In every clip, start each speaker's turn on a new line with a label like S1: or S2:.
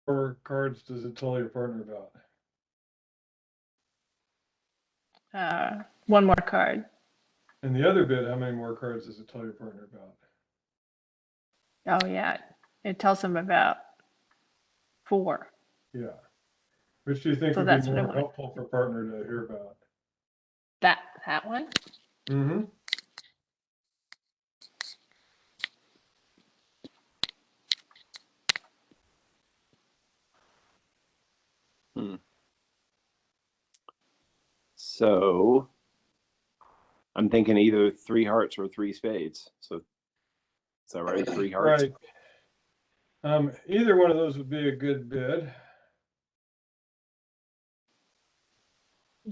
S1: more cards does it tell your partner about?
S2: One more card.
S1: And the other bit, how many more cards does it tell your partner about?
S2: Oh, yeah. It tells him about 4.
S1: Yeah. Which do you think
S2: So
S1: would be
S2: that's what I
S1: more
S2: want.
S1: helpful for partner to hear about?
S2: That one?
S1: Mm-hmm.
S3: So I'm thinking either 3 hearts or 3 spades. So is that right? 3 hearts.
S1: Right. Either one of those would be a good bid.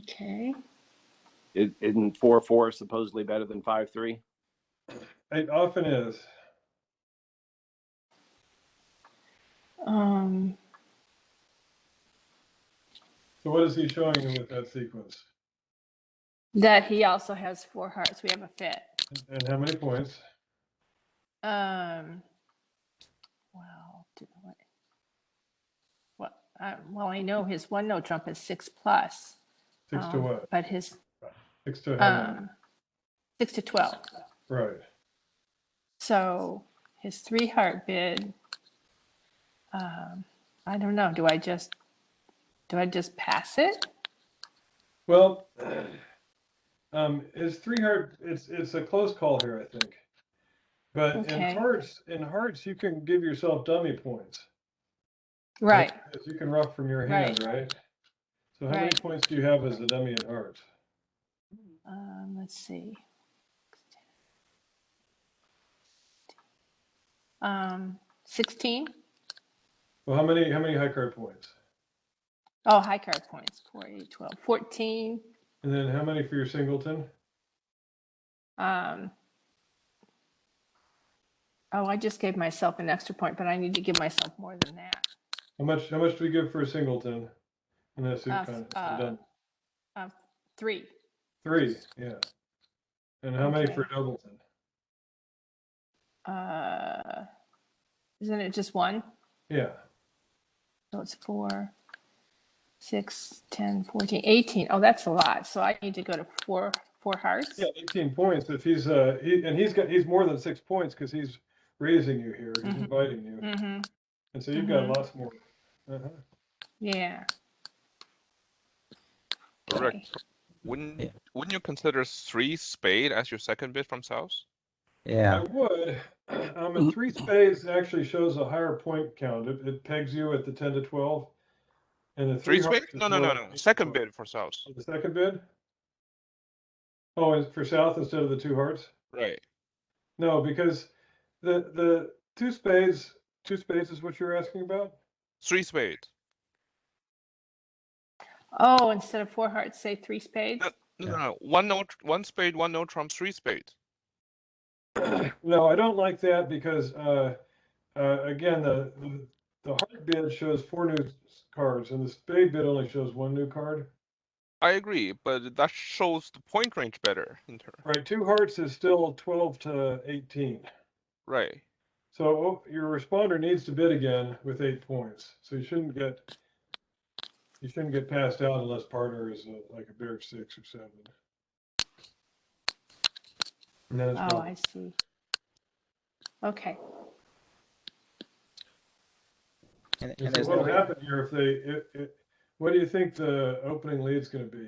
S2: Okay.
S3: Isn't 4-4 supposedly better than 5-3?
S1: It often is. So what is he showing you with that sequence?
S2: That he also has 4 hearts. We have a fit.
S1: And how many points?
S2: Well, I know his one no trump is 6+.
S1: 6 to what?
S2: But his
S1: 6 to how many?
S2: 6 to 12.
S1: Right.
S2: So his 3 heart bid. I don't know. Do I just pass it?
S1: Well, his 3 heart. It's a close call here, I think. But
S2: Okay.
S1: in hearts, you can give yourself dummy points.
S2: Right.
S1: Because you can rough from your hand, right? So how many
S2: Right.
S1: points do you have as a dummy in hearts?
S2: Let's see. 16.
S1: Well, how many high card points?
S2: Oh, high card points. 4, 8, 12, 14.
S1: And then how many for your singleton?
S2: Oh, I just gave myself an extra point, but I need to give myself more than that.
S1: How much do we give for a singleton? And that's kind of done.
S2: 3.
S1: 3, yeah. And how many for a doubleton?
S2: Isn't it just 1?
S1: Yeah.
S2: So it's 4, 6, 10, 14, 18. Oh, that's a lot. So I need to go to 4 hearts.
S1: Yeah, 18 points. If he's he's more than 6 points because he's raising you here. He's inviting you. And so you've got lots more.
S2: Yeah.
S4: Correct. Okay. Wouldn't you consider 3 spade as your second bid from south?
S5: Yeah.
S1: I would. A 3 spades actually shows a higher point count. It pegs you at the 10 to 12. And the
S4: 3 spade? No. Second bid for south.
S1: Oh, the second bid? Oh, and for south instead of the 2 hearts?
S4: Right.
S1: No, because the 2 spades is what you're asking about?
S4: 3 spade.
S2: Oh, instead of 4 hearts, say 3 spades?
S4: No. 1 spade, 1 no trump, 3 spade.
S1: No, I don't like that because again, the heart bid shows 4 new cards, and the spade bid only shows 1 new card.
S4: I agree, but that shows the point range better in turn.
S1: Right, 2 hearts is still 12 to 18.
S4: Right.
S1: So your responder needs to bid again with 8 points. So you shouldn't get passed out unless partner is like a Berg 6 or 7. And then it's
S2: I see. Okay.
S5: And
S1: so what will happen here if they what do you think the opening lead's going to be?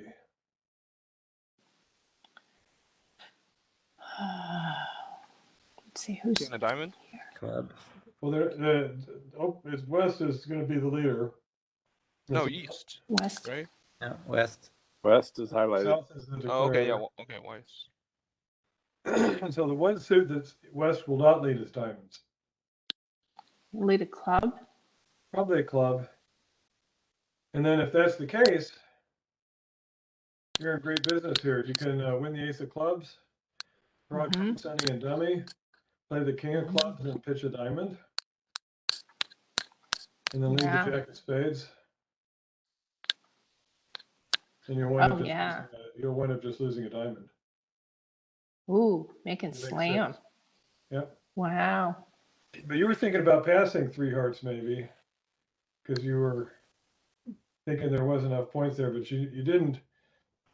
S2: Let's see who's
S4: in a diamond.
S5: Club.
S1: Well, it's West is going to be the leader.
S4: No, East.
S2: West.
S4: Right.
S5: Yeah, West.
S3: West is highlighted.
S1: South is the declarer.
S4: Oh, okay. Yeah. Okay. West.
S1: And so the one suit that West will not lead is diamonds.
S2: Lead a club.
S1: Probably a club. And then if that's the case, you're in great business here. If you can win the ace of clubs, draw Sunny and dummy, play the king of clubs, and then pitch a diamond, and then leave the jack of spades, and you'll wind up just losing a diamond.
S2: Ooh, making slam.
S1: Yep.
S2: Wow.
S1: But you were thinking about passing 3 hearts, maybe. because you were thinking there wasn't enough points there, but you didn't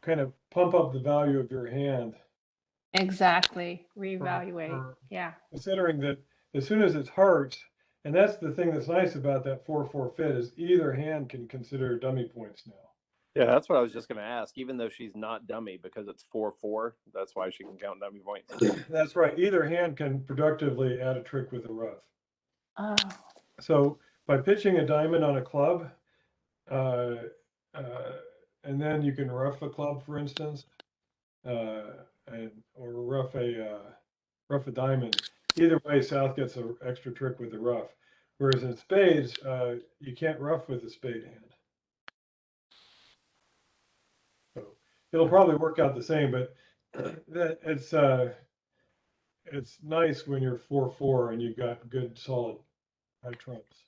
S1: kind of pump up the value of your hand.
S2: Exactly. Reevaluate.
S1: for-
S2: Yeah.
S1: Considering that as soon as it's hearts, and that's the thing that's nice about that 4-4 fit is either hand can consider dummy points now.
S3: Yeah, that's what I was just going to ask. Even though she's not dummy because it's 4-4, that's why she can count dummy points.
S1: That's right. Either hand can productively add a trick with a rough.
S2: Oh.
S1: So by pitching a diamond on a club, and then you can rough a club, for instance, or rough a diamond. Either way, South gets an extra trick with the rough. Whereas in spades, you can't rough with a spade hand. So it'll probably work out the same, but that it's nice when you're 4-4 and you've got good solid high trumps.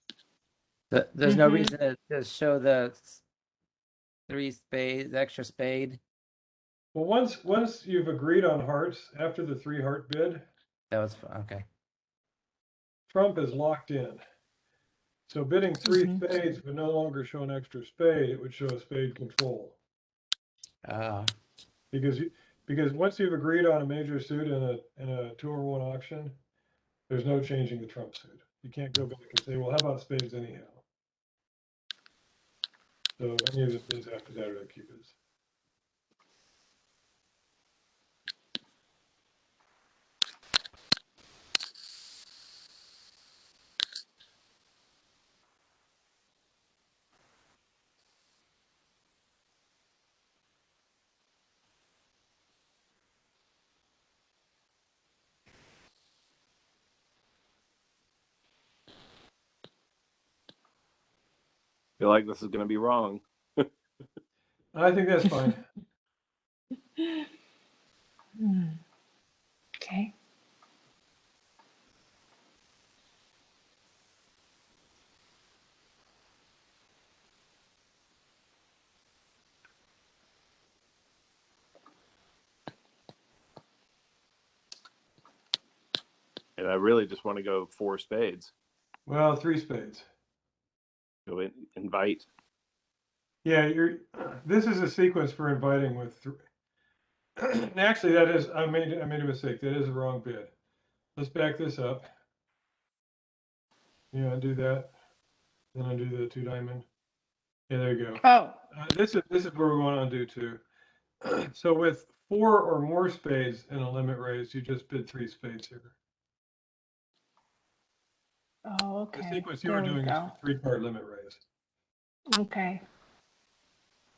S5: There's no
S2: Mhm.
S5: reason to show the three spades, the extra spade.
S1: Well, once you've agreed on hearts after the 3-heart bid,
S5: That was okay.
S1: trump is locked in. So bidding 3
S2: Mhm.
S1: spades would no longer show an extra spade; it would show a spade control. Because once you've agreed on a major suit in a 2-or-1 auction, there's no changing the trump suit. You can't go back and say, well, how about spades anyhow? So any of the bids after that are Cupid's.
S3: I feel like this is going to be wrong.
S1: I think that's fine.
S2: Okay.
S3: And I really just want to go 4 spades.
S1: Well, 3 spades.
S3: Go invite.
S1: Yeah, this is a sequence for inviting with 3. Actually, that is, I made a mistake. That is a wrong bid. Let's back this up. Yeah, undo that. Then undo the 2 diamond. Yeah, there you go.
S2: Oh.
S1: This is where we want to undo 2. So with 4 or more spades in a limit raise, you just bid 3 spades here.
S2: Oh,
S1: The
S2: okay.
S1: sequence you
S2: There
S1: were
S2: we
S1: doing is
S2: go.
S1: a 3-card limit raise.
S2: Okay.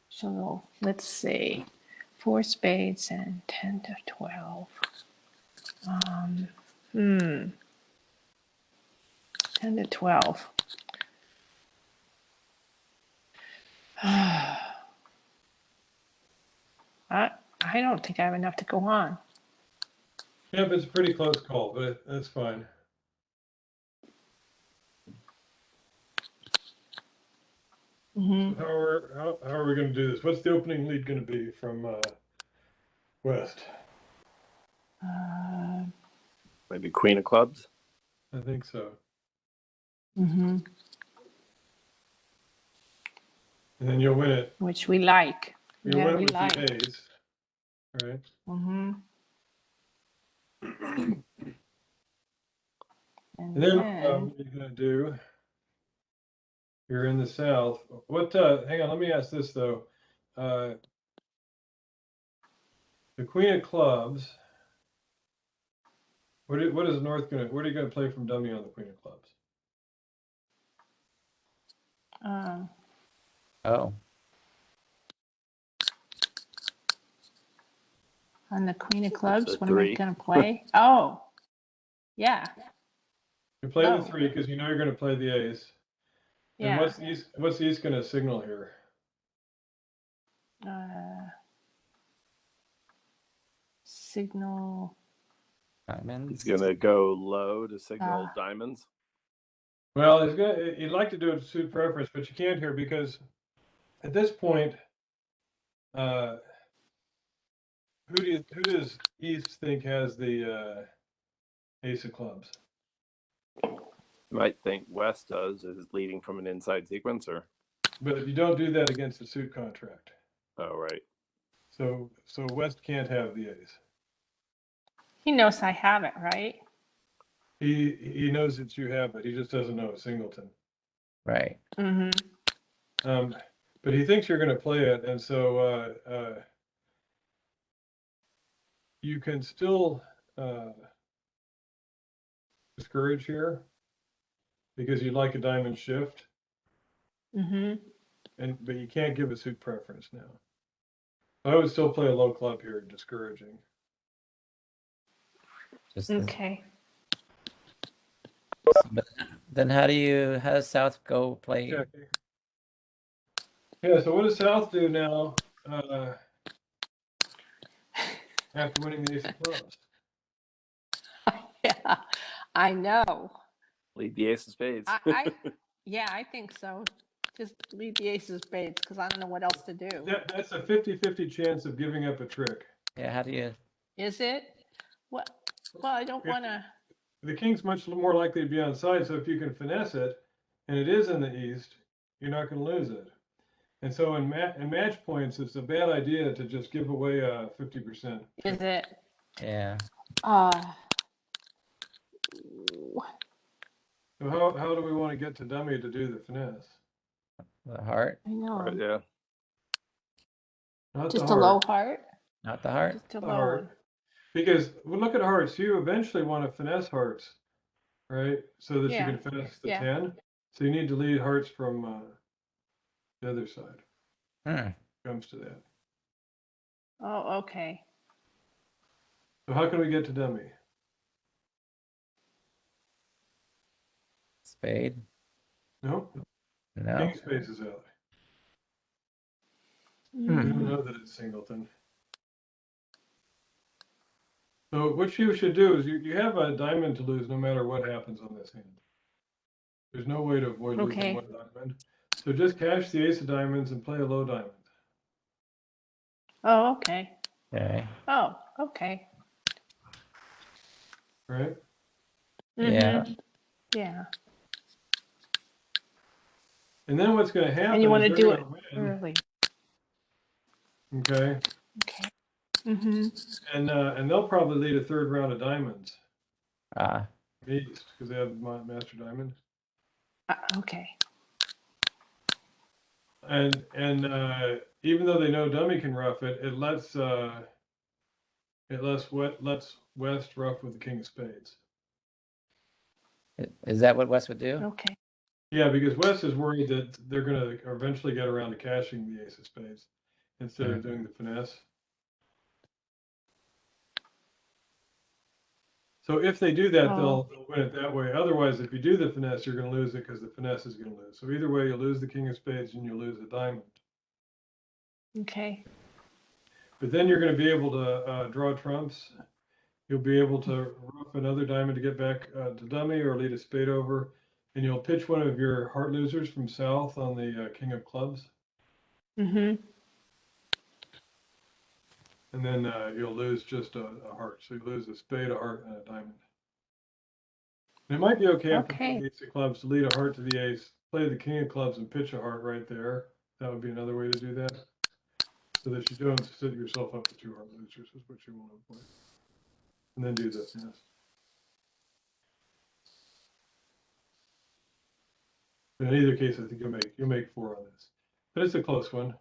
S2: So let's see. 4 spades and 10 to 12. 10 to 12. I don't think I have enough to go on.
S1: Yeah, but it's a pretty close call, but that's fine.
S2: Mm-hmm.
S1: So how are we going to do this? What's the opening lead going to be from West?
S3: Maybe queen of clubs.
S1: I think so.
S2: Mm-hmm.
S1: And then you'll win it.
S2: Which we like.
S1: You'll
S2: Yeah,
S1: win it
S2: we
S1: with
S2: like.
S1: the A's, right?
S2: Mm-hmm.
S1: And then what are you going to do? You're in the South. What? Hang on. Let me ask this though. The Queen of Clubs. What is North going to? What are you going to play from dummy on the Queen of Clubs?
S5: Oh,
S2: On the Queen of Clubs,
S3: the
S2: what am I
S3: 3.
S2: going to play? Oh, yeah.
S1: You play the
S2: Oh.
S1: 3 because you know you're going to play the A's. And
S2: Yeah.
S1: what's East going to signal here?
S2: Signal.
S5: diamonds.
S3: He's going to go low to signal
S2: Ah.
S3: diamonds.
S1: Well, you'd like to do it suit preference, but you can't here because at this point, who does East think has the Ace of Clubs?
S3: You might think West does is leading from an inside sequence, or
S1: But if you don't do that against a suit contract,
S3: oh right.
S1: so West can't have the ace.
S2: He knows I have it, right?
S1: He knows that you have it. He just doesn't know a singleton.
S5: Right.
S2: Mm-hmm.
S1: But he thinks you're going to play it, and so you can still discourage here because you'd like a diamond shift,
S2: Mm-hmm.
S1: but you can't give a suit preference now. I would still play a low club here, discouraging.
S5: Just
S2: Okay.
S5: but then how does South go play?
S1: Yeah. Yeah. So what does South do now after winning the ace of clubs?
S2: Yeah, I know.
S3: Lead the ace of spades.
S2: Yeah, I think so. Just leave the ace of spades because I don't know what else to do.
S1: That's a 50-50 chance of giving up a trick.
S5: Yeah, how do you?
S2: Is it? What? Well, I don't want to.
S1: The king's much more likely to be on side, so if you can finesse it, and it is in the east, you're not going to lose it. And so in match points, it's a bad idea to just give away a 50%.
S2: Is it?
S5: Yeah.
S1: So how do we want to get to dummy to do the finesse?
S5: The heart,
S2: I know.
S3: Right, yeah.
S1: Not
S2: Just
S1: the
S2: a
S1: heart.
S2: low heart.
S5: not the heart.
S2: Just a
S1: The
S2: low
S1: heart.
S2: one.
S1: Because well, look at hearts. You eventually want to finesse hearts, right? So that
S2: Yeah.
S1: you can finesse the
S2: Yeah.
S1: 10. So you need to lead hearts from the other side. Comes to that.
S2: Oh, okay.
S1: So how can we get to dummy?
S5: Spade.
S1: No,
S5: No.
S1: king of spades is out. We
S5: Hmm.
S1: don't know that it's singleton. So what you should do is you have a diamond to lose no matter what happens on this hand. There's no way to avoid losing
S2: Okay.
S1: one diamond. So just cash the ace of diamonds and play a low diamond.
S2: Oh, okay.
S5: Okay.
S2: Oh, okay.
S1: Right?
S5: Yeah.
S2: Mhm. Yeah.
S1: And then what's going to happen
S2: And you want
S1: is
S2: to
S1: they're
S2: do
S1: going
S2: it
S1: to win.
S2: early.
S1: Okay.
S2: Okay. Mhm.
S1: And they'll probably lead a third round of diamonds.
S5: Ah.
S1: East, because they have master diamond.
S2: Okay.
S1: And even though they know dummy can rough it, it lets West rough with the king of spades.
S5: Is that what West would do?
S2: Okay.
S1: Yeah, because West is worried that they're going to eventually get around to cashing the ace of spades instead of doing the finesse. So if they do that, they'll win it that way. Otherwise, if you do the finesse, you're going to lose it because the finesse is going to lose. So either way, you lose the king of spades and you lose the diamond.
S2: Okay.
S1: But then you're going to be able to draw trumps. You'll be able to rough another diamond to get back to dummy or lead a spade over. And you'll pitch one of your heart losers from south on the king of clubs.
S2: Mhm.
S1: And then you'll lose just a heart. So you lose a spade, a heart, and a diamond. And it might be okay after playing the ace of clubs to lead a heart to the ace, play the king of clubs, and pitch a heart right there. That would be another way to do that. So that you don't set yourself up for two heart losers is what you want to avoid. And then do the finesse. In either case, I think you'll make 4 on this. But it's a close one.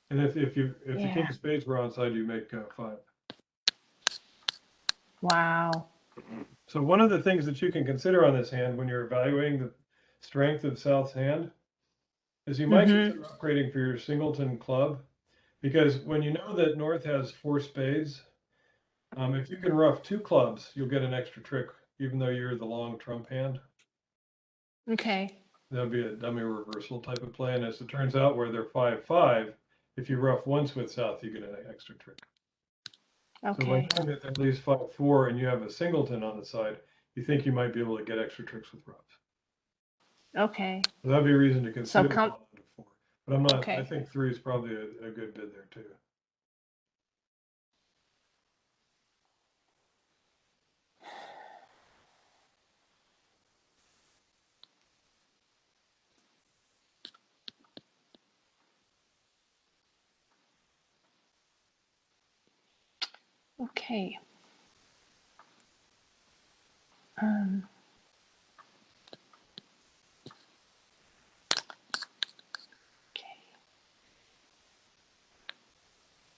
S1: And if the king of spades were on side, you make 5.
S2: Wow.
S1: So one of the things that you can consider on this hand when you're evaluating the strength of South's hand is you might consider upgrading for your singleton club, because when you know that North has 4 spades, if you can rough 2 clubs, you'll get an extra trick, even though you're the long trump hand.
S2: Okay.
S1: That'll be a dummy reversal type of play. And as it turns out, where they're 5-5, if you rough once with South, you get an extra trick.
S2: Okay.
S1: So when you hit at least 5-4 and you have a singleton on the side, you think you might be able to get extra tricks with roughs.
S2: Okay.
S1: So that'd be a reason to consider
S2: come-
S1: falling to 4. But I'm not.
S2: Okay.
S1: I think 3 is probably a good bid there too.
S2: Okay. Okay.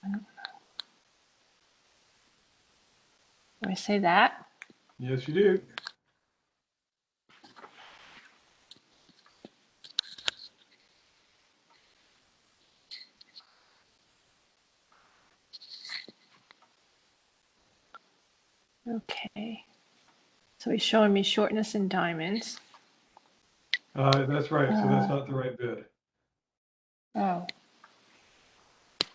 S2: I don't know. Do I say that?
S1: Yes, you do.
S2: Okay. So he's showing me shortness in diamonds.
S1: That's right. So that's not the right bid.
S2: Oh,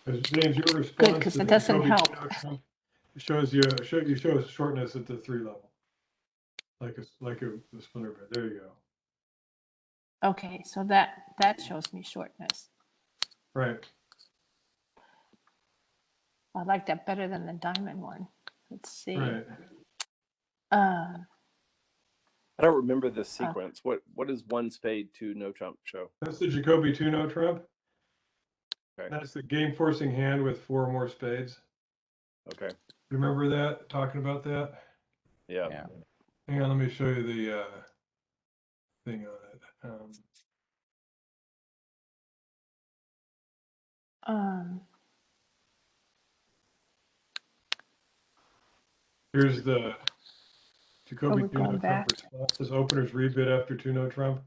S1: Because James, your
S2: good,
S1: response
S2: because
S1: to
S2: it
S1: the
S2: doesn't
S1: Jacoby
S2: help.
S1: two-note trump shows you shows shortness at the 3 level, like a splinter bid. There you go.
S2: Okay, so that shows me shortness.
S1: Right.
S2: I like that better than the diamond one. Let's see.
S1: Right.
S3: I don't remember this sequence. What does 1 spade, 2 no trump show?
S1: That's the Jacoby two-note trump.
S3: Okay.
S1: That's the game forcing hand with 4 more spades.
S3: Okay.
S1: Remember that? Talking about that?
S3: Yeah.
S5: Yeah.
S1: Hang on, let me show you the thing on it. Here's the Jacoby
S2: we're
S1: two-note
S2: going
S1: trump
S2: back.
S1: response. This openers rebid after two-note trump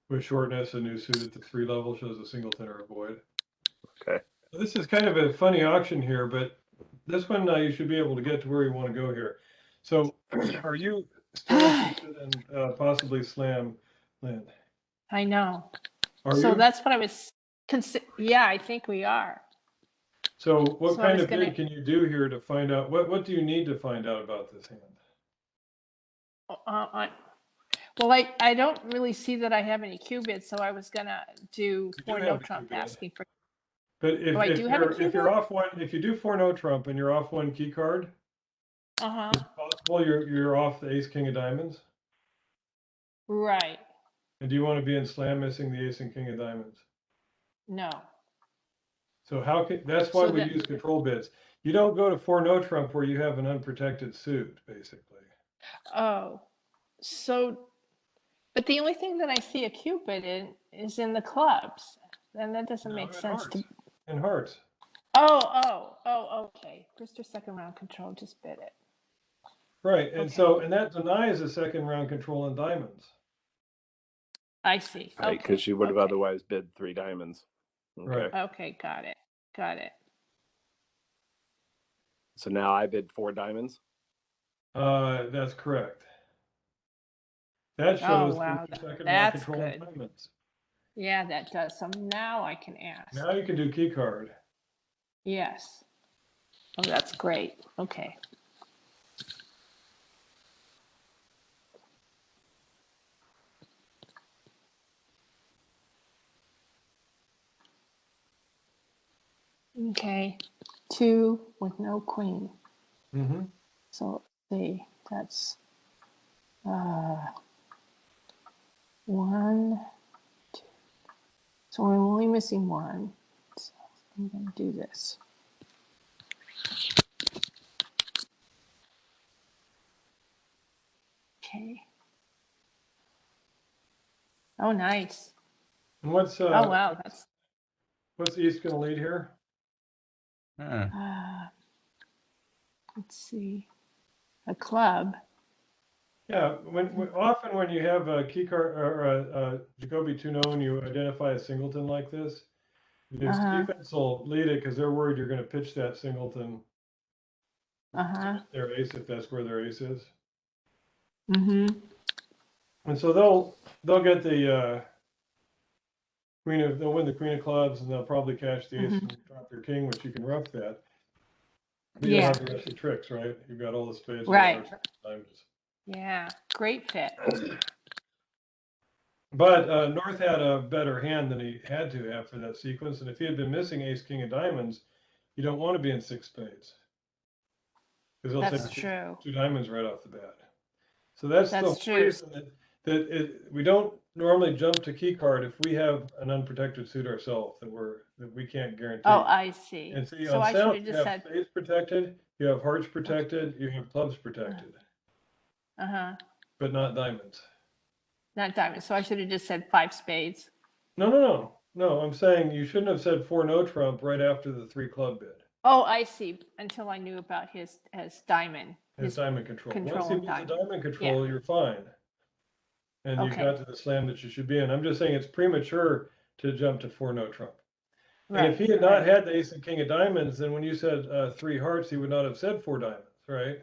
S1: with shortness, a new suit at the 3 level shows a singleton or a void.
S3: Okay.
S1: This is kind of a funny auction here, but this one you should be able to get to where you want to go here. So are you still interested in possibly slam Lynn?
S2: I know.
S1: Are
S2: So
S1: you?
S2: that's what I was yeah, I think we are.
S1: So what
S2: So I
S1: kind
S2: was
S1: of
S2: gonna-
S1: bid can you do here to find out, what do you need to find out about this hand?
S2: Well, I don't really see that I have any qubits, so I was gonna do
S1: You
S2: 4
S1: do
S2: no
S1: have a
S2: trump
S1: Q-bid.
S2: asking for.
S1: But if,
S2: Oh, I
S1: if
S2: do have a
S1: you're
S2: Q-bid?
S1: off one, if you do 4 no trump and you're off 1 key card,
S2: Uh-huh.
S1: is it possible you're off the ace king of diamonds?
S2: Right.
S1: And do you want to be in slam missing the ace and king of diamonds?
S2: No.
S1: So how can, that's why
S2: So
S1: we
S2: that-
S1: use control bids. You don't go to 4 no trump where you have an unprotected suit, basically.
S2: Oh. So but the only thing that I see a cupid in is in the clubs. And that doesn't
S1: No,
S2: make
S1: in
S2: sense
S1: hearts.
S2: to.
S1: In hearts.
S2: Oh, okay. First or second round control, just bid it.
S1: Right. And
S2: Okay.
S1: so, and that denies a second round control in diamonds.
S2: I see.
S3: Right.
S2: Okay.
S3: Because she would have
S2: okay.
S3: otherwise bid 3 diamonds. Okay.
S1: Right.
S2: Okay, got it. Got it.
S3: So now I bid 4 diamonds.
S1: That's correct. That shows
S2: wow,
S1: first or second round
S2: that's
S1: control in
S2: good.
S1: diamonds.
S2: Yeah, that does. So now I can ask.
S1: Now you can do key card.
S2: Yes. Oh, that's great. Okay. Okay. 2 with no queen.
S1: Mm-hmm.
S2: So let's see, that's 1, 2. So we're only missing 1. So I'm going to do this. Okay. Oh, nice.
S1: And what's
S2: Oh, wow. That's.
S1: what's East going to lead here?
S2: Let's see. A club.
S1: Yeah, often when you have a key card or a Jacoby 2-0 and you identify a singleton like this, the defense will lead it because they're worried you're going to pitch that singleton their ace if that's where their ace is.
S2: Mm-hmm.
S1: And so they'll get the they'll win the queen of clubs and they'll probably catch the ace and drop their king, which you can rough that. But you don't have the rest of the tricks, right? You've got all the spades,
S2: Right.
S1: diamonds.
S2: Yeah. Great fit.
S1: But North had a better hand than he had to have for that sequence. And if he had been missing ace, king of diamonds, you don't want to be in 6 spades. Because they'll
S2: That's
S1: take
S2: true.
S1: 2 diamonds right off the bat. So that's the
S2: That's
S1: whole
S2: true.
S1: reason that we don't normally jump to key card if we have an unprotected suit ourselves that we can't guarantee.
S2: Oh, I see.
S1: And see,
S2: So
S1: on
S2: I should
S1: sound,
S2: have
S1: you
S2: just
S1: have
S2: said,
S1: spades protected, you have hearts protected, you have clubs protected,
S2: uh-huh,
S1: but not diamonds.
S2: not diamonds. So I should have just said 5 spades.
S1: No, I'm saying you shouldn't have said 4 no trump right after the 3 club bid.
S2: Oh, I see. Until I knew about his diamond.
S1: His diamond control. Once
S2: control
S1: he
S2: of
S1: moves the
S2: diamond.
S1: diamond control, you're fine. And you've
S2: Okay.
S1: got to the slam that you should be in. I'm just saying it's premature to jump to 4 no trump.
S2: Right.
S1: And if he had not had the ace and king of diamonds, then when you said 3 hearts, he would not have said 4 diamonds, right?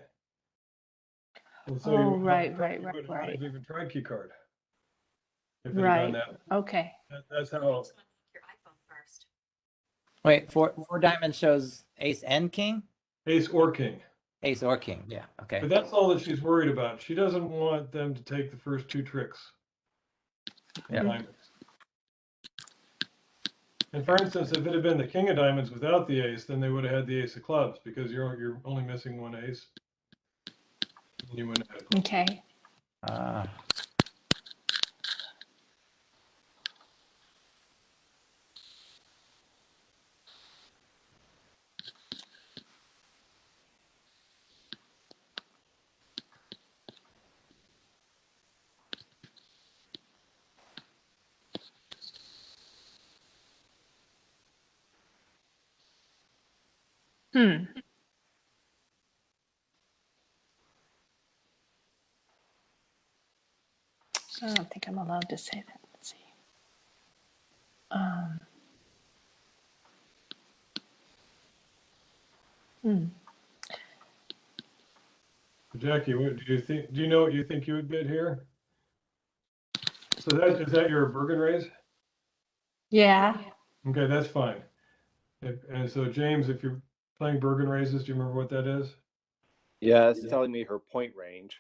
S1: And so he
S2: Oh,
S1: would
S2: right.
S1: not have even tried key card. If it had
S2: Right.
S1: gone that.
S2: Okay.
S1: That's how.
S5: Wait, four diamonds shows ace and king?
S1: Ace or king.
S5: Ace or king, yeah, okay.
S1: But that's all that she's worried about. She doesn't want them to take the first 2 tricks.
S5: Yeah.
S1: Diamonds. And for instance, if it had been the king of diamonds without the ace, then they would have had the ace of clubs because you're only missing 1 ace. And you wouldn't have had clubs.
S2: Okay. I don't think I'm allowed to say that. Let's see.
S1: Jackie, what do you think? Do you know what you think you would bid here? So is that your Bergen raise?
S2: Yeah.
S1: Okay, that's fine. And so James, if you're playing Bergen raises, do you remember what that is?
S3: Yeah, it's telling me her point range.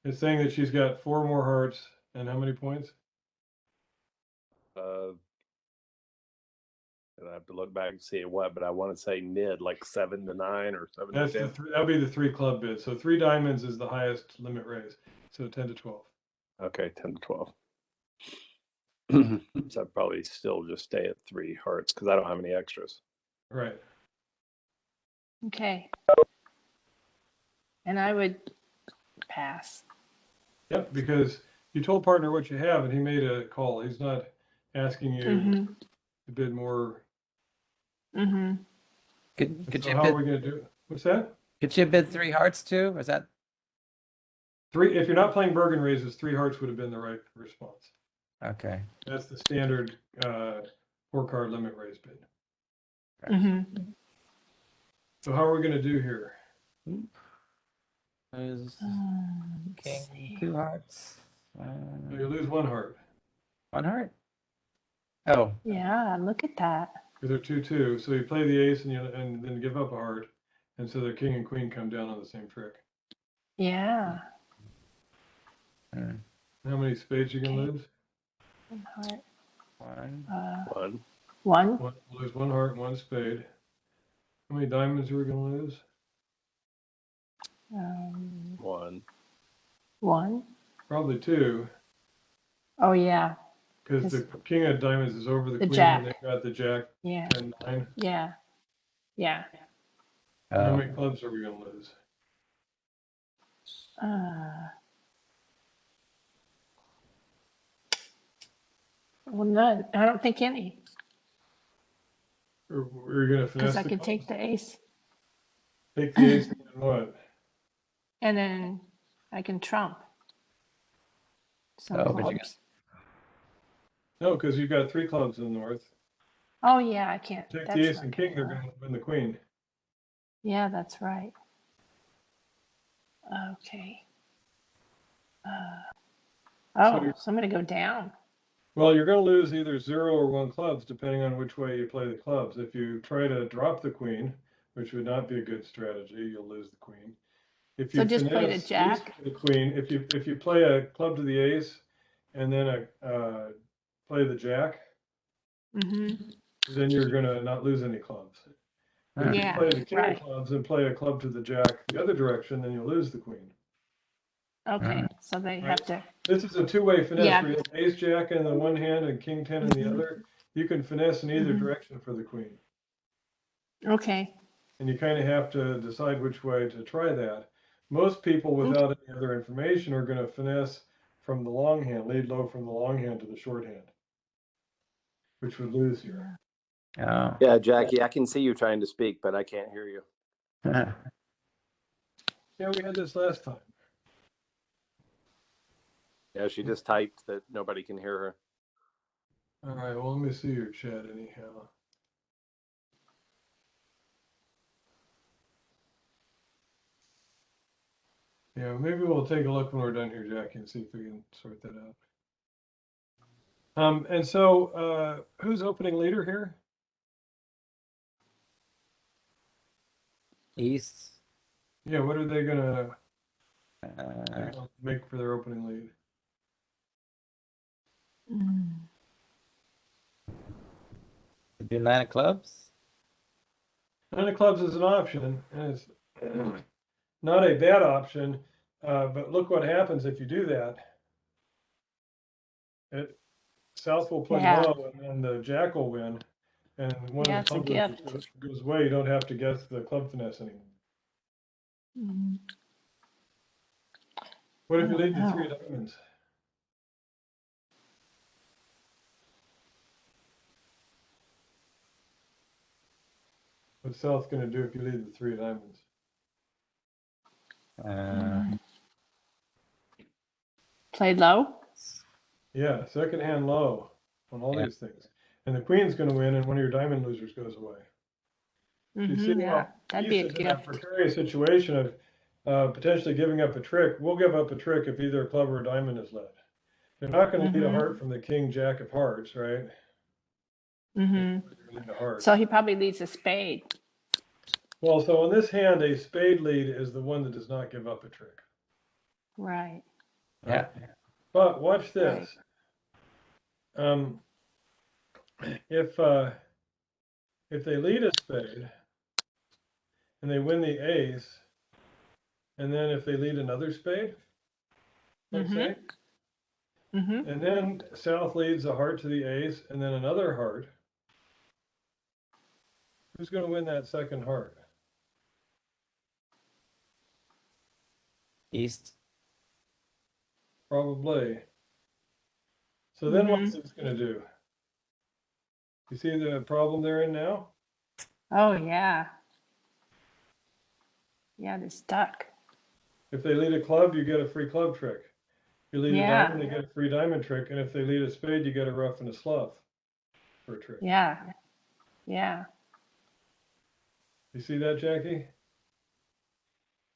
S1: It's saying that she's got 4 more hearts and how many points?
S3: I have to look back and see what, but I want to say mid, like 7 to 9 or 7
S1: That's
S3: to 10.
S1: that'll be the 3 club bid. So 3 diamonds is the highest limit raise. So 10 to 12.
S3: Okay, 10 to 12. So I'd probably still just stay at 3 hearts because I don't have any extras.
S1: Right.
S2: Okay. And I would pass.
S1: Yep, because you told partner what you have and he made a call. He's not asking you to bid more.
S5: Could
S1: So
S5: you
S1: how are we
S5: bid,
S1: going to do it? What's that?
S5: could you bid 3 hearts too? Or is that
S1: 3. If you're not playing Bergen raises, 3 hearts would have been the right response.
S5: okay?
S1: That's the standard 4-card limit raise bid. So how are we going to do here?
S5: Lose
S2: Let's see.
S5: king, 2 hearts.
S1: So you lose 1 heart
S5: 1 heart. Oh,
S2: Yeah, look at that.
S1: because they're 2-2. So you play the ace and then give up a heart, and so the king and queen come down on the same trick.
S2: Yeah.
S1: How many spades you gonna
S2: Okay.
S1: lose?
S2: 1 heart.
S5: 1.
S2: 1.
S1: We'll lose 1 heart and 1 spade. How many diamonds are we gonna lose?
S3: 1.
S2: 1.
S1: Probably 2,
S2: Oh, yeah.
S1: because the king of diamonds is over the
S2: The
S1: queen,
S2: jack.
S1: and they've got the jack
S2: Yeah.
S1: and 9.
S2: Yeah. Yeah.
S1: How many clubs are we gonna lose?
S2: Well, none. I don't think any.
S1: Or are you gonna finesse
S2: Because I
S1: the
S2: could
S1: clubs?
S2: take the ace
S1: Take the ace and then what?
S2: and then I can trump. Some
S5: Oh, but you
S2: clubs.
S1: No, because you've got 3 clubs in the north.
S2: Oh, yeah, I can't.
S1: Take
S2: That's
S1: the ace
S2: not
S1: and
S2: gonna
S1: king, they're
S2: work.
S1: gonna win the queen.
S2: Yeah, that's right. Okay. So I'm going to go down.
S1: Well, you're going to lose either 0 or 1 clubs, depending on which way you play the clubs. If you try to drop the queen, which would not be a good strategy, you'll lose the queen. If you
S2: So just play the
S1: finesse
S2: jack?
S1: ace to the queen, if you play a club to the ace and then play the jack, then you're going to not lose any clubs. If you
S2: Yeah,
S1: play the king
S2: right.
S1: of clubs and play a club to the jack the other direction, then you'll lose the queen.
S2: Okay, so they have to
S1: This is a two-way finesse
S2: Yeah.
S1: where you have ace jack in the one hand and king 10 in the other. You can finesse in either direction for the queen.
S2: Okay.
S1: And you kind of have to decide which way to try that. Most people without any other information are going to finesse from the long hand, lead low from the long hand to the short hand, which would lose here.
S5: Oh.
S3: Yeah, Jackie, I can see you trying to speak, but I can't hear you.
S1: Yeah, we had this last time.
S3: Yeah, she just typed that nobody can hear her.
S1: All right, well, let me see your chat anyhow. Yeah, maybe we'll take a look when we're done here, Jackie, and see if we can sort that out. And so, who's opening leader here?
S5: East.
S1: Yeah, what are they gonna
S5: Uh,
S1: make for their opening lead?
S5: do 9 of clubs.
S1: Nine of clubs is an option, and it's not a bad option. But look what happens if you do that. South will play
S2: Yeah.
S1: low, and then the jack will win. And one
S2: Yeah,
S1: of
S2: it's
S1: the
S2: a
S1: club
S2: gift.
S1: goes away. You don't have to guess the club finesse anymore. What if you leave the 3 of diamonds? What's South going to do if you leave the 3 of diamonds?
S2: Play low.
S1: Yeah, second hand low on all
S5: Yeah.
S1: these things. And the queen's going to win, and one of your diamond losers goes away. You see
S2: Yeah,
S1: how
S2: that'd be
S1: East
S2: a
S1: is in that
S2: gift.
S1: precarious situation of potentially giving up a trick. We'll give up a trick if either a club or a diamond is led. They're not going to lead a heart from the king, jack of hearts, right? Lead a heart.
S2: So he probably leads a spade.
S1: Well, so on this hand, a spade lead is the one that does not give up a trick.
S2: Right.
S5: Yeah.
S1: But watch
S2: Right.
S1: this. If they lead a spade and they win the ace, and then if they lead another spade, let's say, and then South leads a heart to the ace and then another heart, who's going to win that second heart?
S5: East.
S1: Probably. So then what's this going to do? You see the problem they're in now?
S2: Oh, yeah. Yeah, they're stuck.
S1: If they lead a club, you get a free club trick. If you lead a
S2: Yeah.
S1: diamond, they get a free diamond trick. And if they lead a spade, you get a rough and a slough for a trick.
S2: Yeah. Yeah.
S1: You see that, Jackie?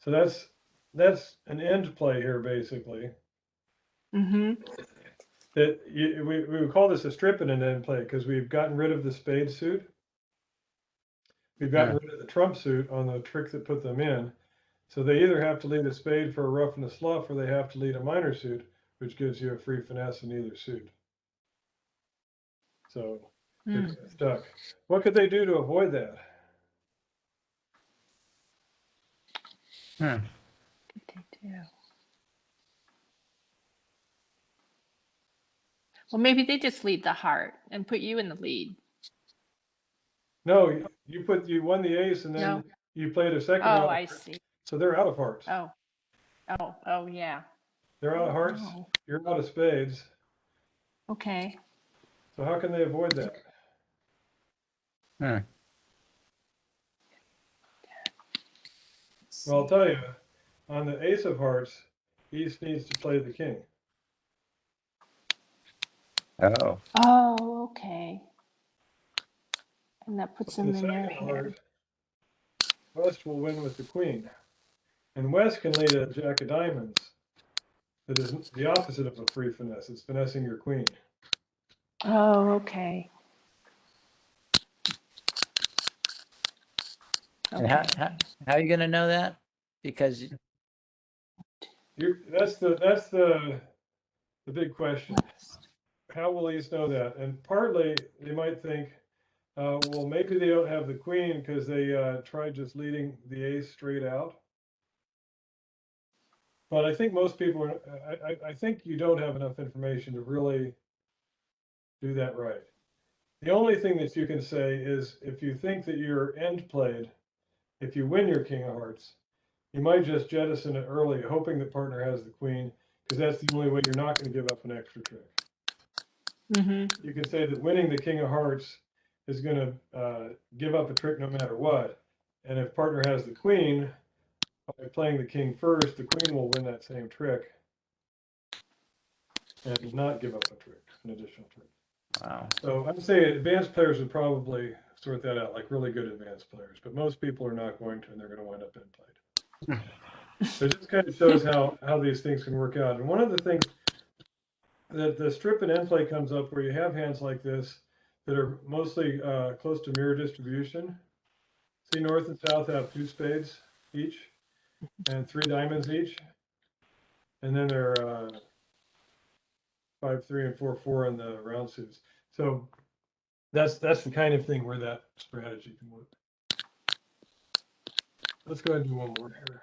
S1: So that's an end play here, basically. That we would call this a strip and an end play because we've gotten rid of the spade suit. We've gotten rid of the trump suit on the trick that put them in. So they either have to lead a spade for a rough and a slough, or they have to lead a minor suit, which gives you a free finesse in either suit. So they're stuck. What could they do to avoid that?
S2: What could they do? Well, maybe they just lead the heart and put you in the lead.
S1: No, you won the ace and then
S2: No.
S1: you played a second
S2: Oh,
S1: round.
S2: I see.
S1: So they're out of hearts.
S2: Oh, yeah.
S1: They're out of hearts.
S2: Oh.
S1: You're out of spades.
S2: Okay.
S1: So how can they avoid that? Well, I'll tell you, on the ace of hearts, East needs to play the king.
S5: Oh.
S2: Oh, okay. And that puts
S1: On
S2: them
S1: the
S2: in their
S1: second
S2: hand.
S1: heart, West will win with the queen. And West can lead a jack of diamonds. That is the opposite of a free finesse. It's finessing your queen.
S2: Oh, okay.
S5: And how are you gonna know that? Because
S1: That's the big question. How will East know that? And partly they might think, well, maybe they don't have the queen because they tried just leading the ace straight out. But I think most people, I think you don't have enough information to really do that right. The only thing that you can say is if you think that your end played, if you win your king of hearts, you might just jettison it early, hoping that partner has the queen, because that's the only way you're not going to give up an extra trick.
S2: Mm-hmm.
S1: You can say that winning the king of hearts is going to give up a trick no matter what. And if partner has the queen, by playing the king first, the queen will win that same trick and not give up a trick, an additional trick.
S5: Wow.
S1: So I'd say advanced players would probably sort that out, like really good advanced players. But most people are not going to, and they're going to wind up end played. So it just kind of shows how these things can work out. And one of the things that the strip and end play comes up where you have hands like this that are mostly close to mirror distribution. See, north and south have 2 spades each and 3 diamonds each. And then there are 5, 3, and 4, 4 in the round suits. So that's the kind of thing where that strategy can work. Let's go ahead and do one more here.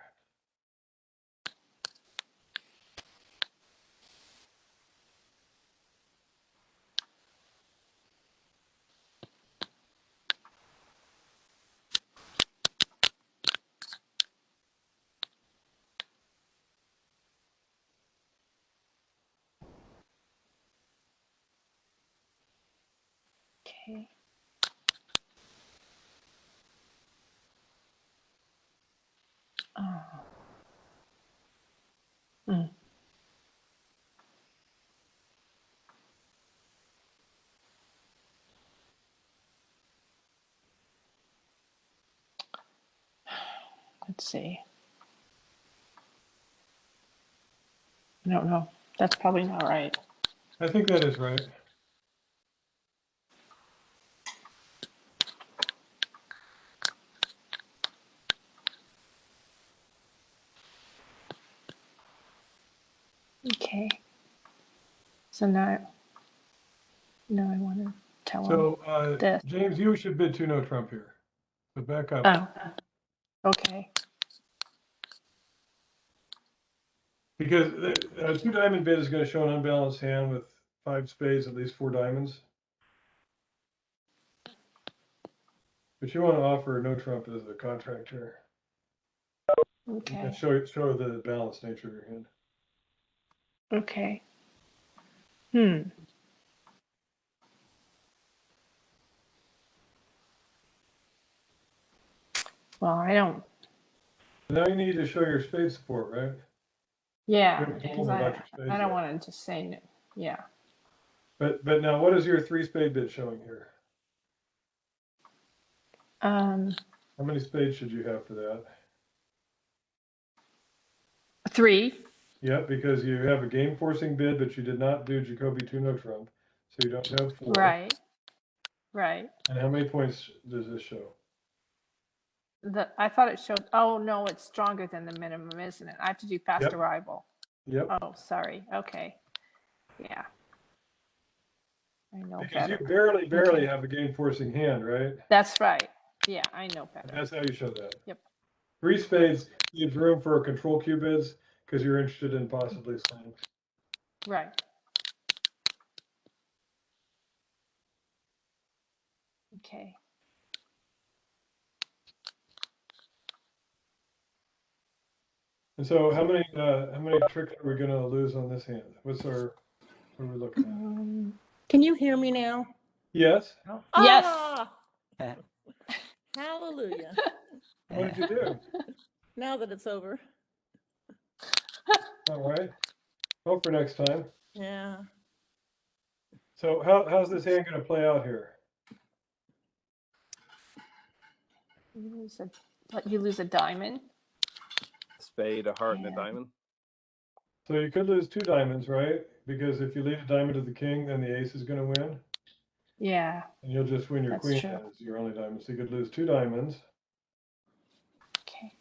S2: Okay. Oh. Mm. Let's see. I don't know. That's probably not right.
S1: I think that is right.
S2: Okay. So now I want to tell him
S1: So
S2: this.
S1: James, you should bid 2 no trump here. So back up.
S2: Oh. Okay.
S1: Because a 2 diamond bid is going to show an unbalanced hand with 5 spades, at least 4 diamonds. But you want to offer no trump as a contract here.
S2: Okay.
S1: And show the balanced nature of your hand.
S2: Okay. Well, I don't.
S1: Now you need to show your spade support, right?
S2: Yeah,
S1: You haven't told
S2: because
S1: them
S2: I
S1: about your spades
S2: don't
S1: yet.
S2: want to just say no. Yeah.
S1: But now what is your 3 spade bid showing here? How many spades should you have for that?
S2: 3.
S1: Yeah, because you have a game forcing bid, but you did not do Jacoby 2 no trump. So you don't have 4.
S2: Right. Right.
S1: And how many points does this show?
S2: I thought it showed. Oh no, it's stronger than the minimum, isn't it? I have to do fast
S1: Yep.
S2: arrival.
S1: Yep.
S2: Oh, sorry. Okay. Yeah. I know
S1: Because
S2: better.
S1: you barely
S2: Okay.
S1: have a game forcing hand, right?
S2: That's right. Yeah, I know better.
S1: That's how you show that.
S2: Yep.
S1: 3 spades leaves room for control cue bids because you're interested in possibly slaying.
S2: Right. Okay.
S1: And so how many tricks are we going to lose on this hand? What are we looking at?
S6: Can you hear me now?
S1: Yes.
S2: Yes.
S6: Ah, hallelujah.
S1: What did you do?
S6: Now that it's over.
S1: All right. Hope for next time.
S6: Yeah.
S1: So how's this hand going to play out here?
S2: You lose a diamond.
S3: Spade, a heart, and a
S2: Yeah.
S3: diamond.
S1: So you could lose 2 diamonds, right? Because if you leave a diamond to the king, then the ace is going to win.
S2: Yeah.
S1: And you'll just win your
S2: That's
S1: queen
S2: true.
S1: as your only diamond. So you could lose 2 diamonds.
S2: Okay.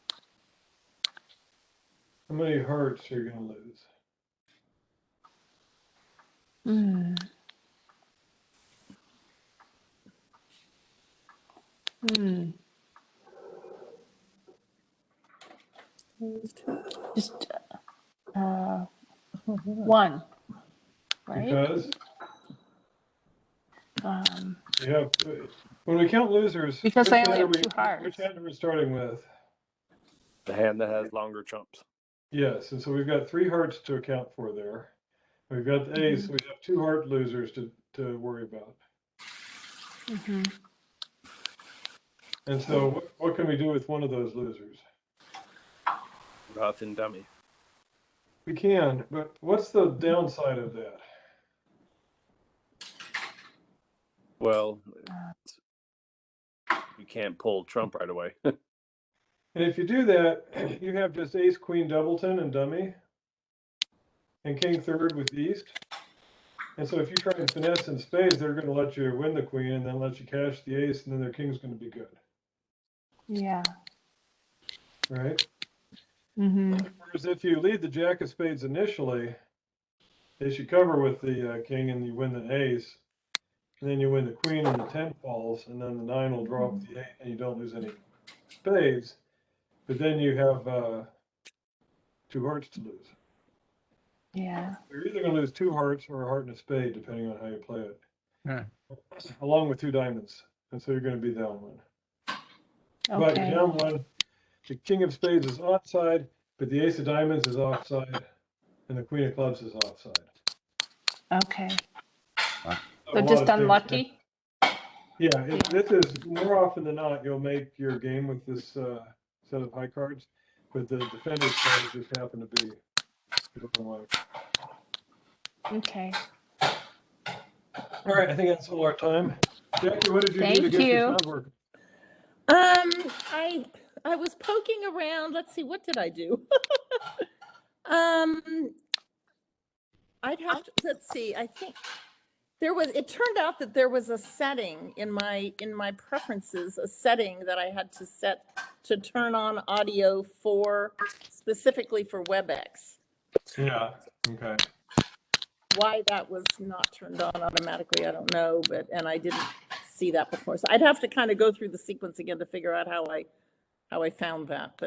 S1: How many hearts are you going to lose?
S2: Hmm. Hmm. Just 1, right?
S1: Because
S2: Um,
S1: you have, when we count losers.
S2: Because
S1: which
S2: I only
S1: hand
S2: have
S1: are we-
S2: 2 hearts.
S1: Which hand are we starting with?
S3: The hand that has longer trumps.
S1: Yes, and so we've got 3 hearts to account for there. We've got the ace, so we have 2 heart losers to worry about.
S2: mhm.
S1: And so what can we do with one of those losers?
S3: Rough and dummy.
S1: We can, but what's the downside of that?
S3: Well, you can't pull trump right away.
S1: And if you do that, you have just ace, queen, doubleton, and dummy, and king third with east. And so if you try and finesse in spades, they're going to let you win the queen and then let you cash the ace, and then their king's going to be good,
S2: Yeah.
S1: right?
S2: Mm-hmm.
S1: Whereas if you lead the jack of spades initially, they should cover with the king, and you win the ace, and then you win the queen, and the 10 falls, and then the 9 will drop the 8, and you don't lose any spades. But then you have 2 hearts to lose.
S2: Yeah.
S1: You're either going to lose 2 hearts or a heart and a spade, depending on how you play it,
S5: Huh.
S1: along with 2 diamonds. And so you're going to be down 1. But
S2: Okay.
S1: you're down 1. The king of spades is offside, but the ace of diamonds is offside, and the queen of clubs is offside.
S2: Okay.
S1: A
S2: So
S1: lot
S2: just
S1: of things-
S2: unlucky?
S1: Yeah, this is more often than not, you'll make your game with this set of high cards, but the defender's cards just happen to be the wrong way.
S2: Okay.
S1: All right, I think that's all our time. Jackie, what did you do to
S2: Thank
S1: get your
S2: you.
S1: sound working?
S6: I was poking around. Let's see, what did I do? I'd have to, let's see, I think it turned out that there was a setting in my preferences, a setting that I had to set to turn on audio specifically for WebEx.
S1: Yeah, okay.
S6: Why that was not turned on automatically, I don't know, and I didn't see that before. So I'd have to kind of go through the sequence again to figure out how I found that, but